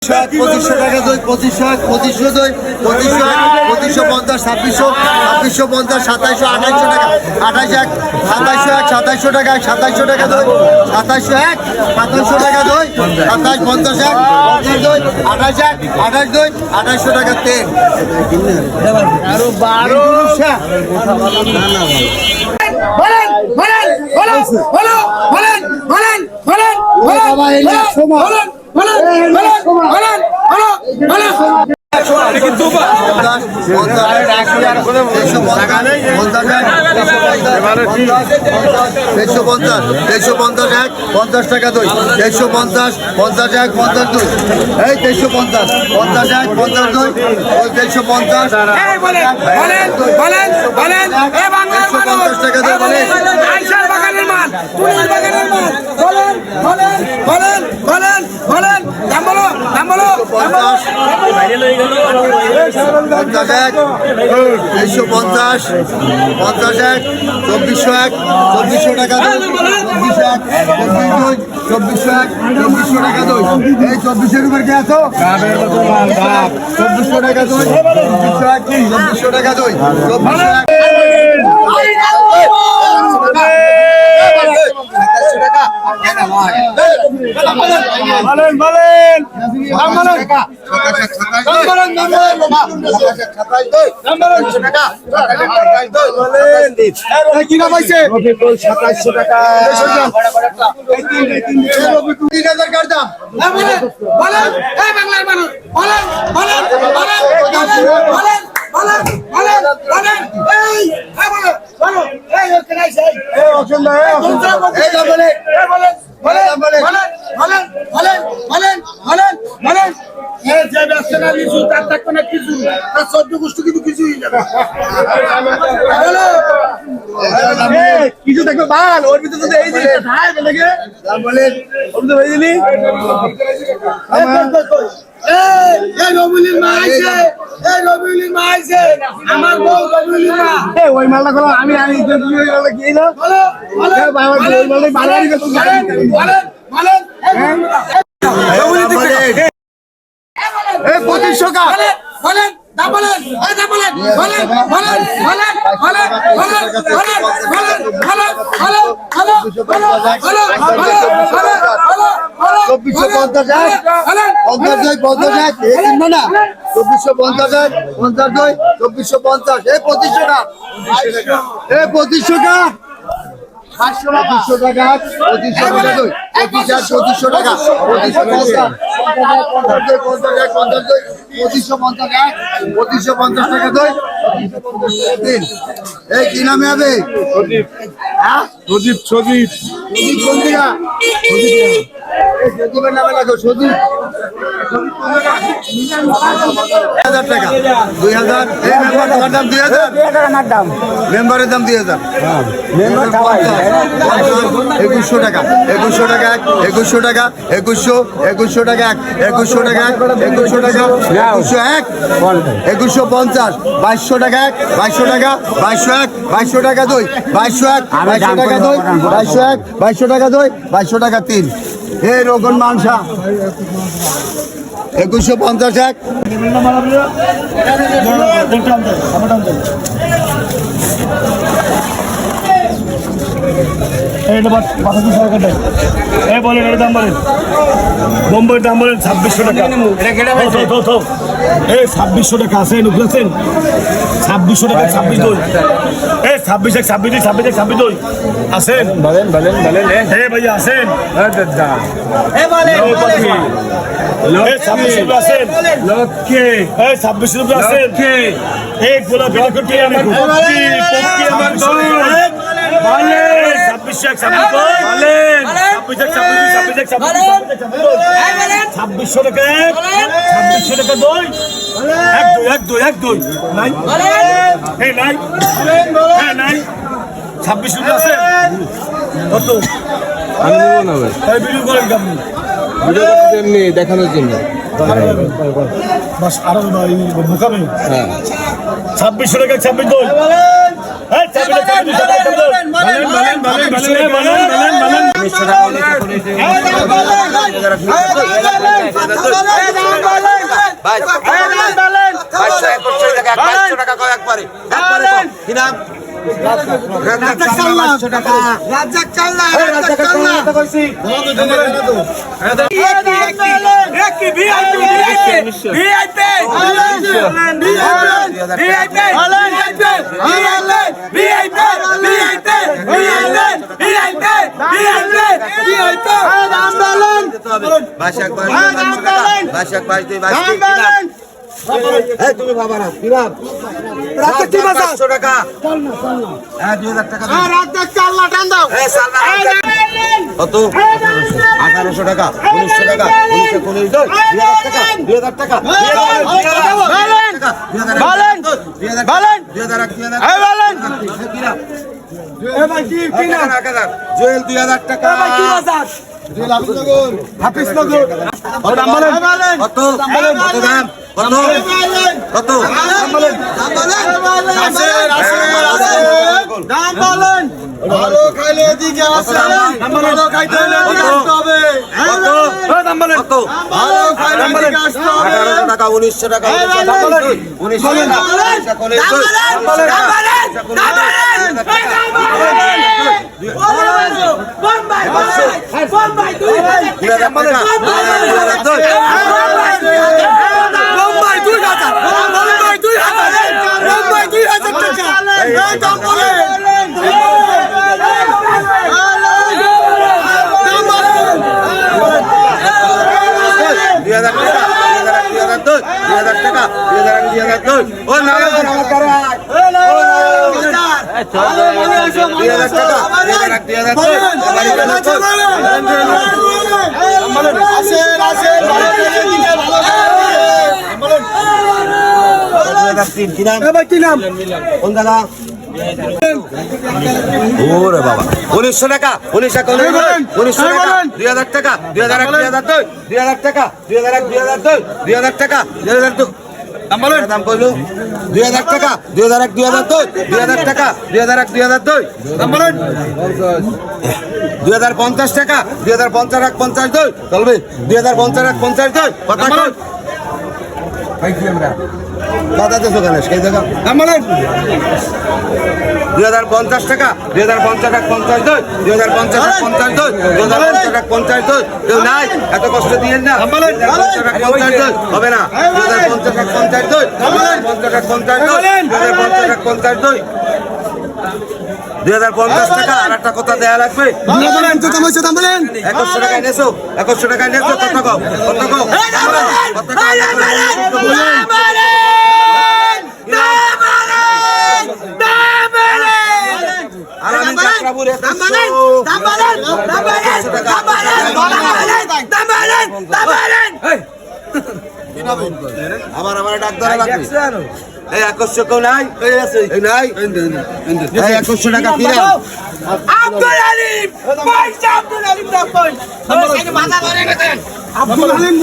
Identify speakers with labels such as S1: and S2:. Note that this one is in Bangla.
S1: পঁচিশশো টাকা দই, 2500 দই, 2550, 2650, 2700, 2800 টাকা, 2700 টাকা, 2700 টাকা দই, 2700 টাকা দই, 2750 দই, 28 দই, 2800 টাকা তেল। আরো 50 টাকা দই, 350, 50 এক, 50 দুই, এই 350, 50 এক, 50 দুই, 350 টাকা দই, চব্বিশশো টাকা দই, 2400 টাকা দই, এই 2400 উপর কে আছো? 2400 টাকা দই, 2400 টাকা দই, কিছু দেখবে বাল ওর ভিতরে যদি এই জিনিসটা ওই মালটা করো আমি পঁচিশশো টাকা দই, এই কি নামে হবে? নামে লাগো সদীপ, 2000 টাকা, 2000 এই মেম্বার দাম 2000, মেম্বারের দাম 2000, 2100 টাকা, 2100 টাকা, 2100 টাকা, 2100 টাকা, 2100 টাকা, 2100 টাকা, 2150, 2200 টাকা, 2200 টাকা, 2200 টাকা দই, 2200 টাকা দই, 2200 টাকা দই, 2200 টাকা তিন, এই রকম মাংসা 2150 এক,
S2: বলেন এর দাম বলেন, বোম্বের দাম বলেন 2600 টাকা, এই 2600 টাকা আছে নুকলেছেন 2600 টাকা, 26 দই, এই 26 এক 26 দুই 26 এক 26 দই আছেন, বলেন ভাই আছেন, এই 26 আছেন লক্ষ্যে, এই 26 আছেন এই গোলা বেলা কি আমি আমার বলেন 26 এক 26 দই, বলেন 26 এক 26 26 টাকা, 2600 টাকা দই, এক দই নাই, এই নাই, হ্যাঁ নাই, 26 টাকা আছে কত? আমি নেব না ভাই, তাই ভিডিও করেন কেমন? ভিডিও করতে এমনি দেখানোর জন্য বাস, আরো ভাই মুখামে, হ্যাঁ 2600 টাকা 26 দই, হ্যাঁ 26 টাকা 26 দই, বলেন
S1: তুমি বাবা না কি ভাব 500 টাকা 2000 টাকা কত 1800 টাকা 1900 টাকা 2000 টাকা 2000 জুয়েল 2000 টাকা হাফিজনগর কত দাম কত দাম বলেন ভালো খাইলে এদিকে আসে ভালো খাইতে হলে এদিকে আসতে হবে দাম বলেন কত ভালো খাইলে এদিকে আসতে হবে 1800 টাকা 1900 টাকা 1900 ওরে বাবা 1900 টাকা 1900 টাকা 2000 টাকা 2000 টাকা 2000 টাকা 2000 দাম কইলো 2000 টাকা 2001 2002 টাকা 2001 দাম বলেন 2050 টাকা 2050 52 চলবে 2050 52 কথা কই কথা তো দোকানে সেই জায়গা দাম বলেন 2050 টাকা 2050 52 2050 52 2050 কেউ নাই এত কষ্ট দিয়েন না 52 হবে না 2050 52 2050 2050 টাকা আর একটা কথা দেয়া লাগবে 2100 টাকা এনেছো 2100 টাকা এনেছো কত কও আর আমি যাত্রাপুর আমার ডাক ধরা লাগবে এই 2100 কেউ নাই এই নাই 2100 টাকা কি
S3: আব্দুল আলিম পয়সা আব্দুল আলিম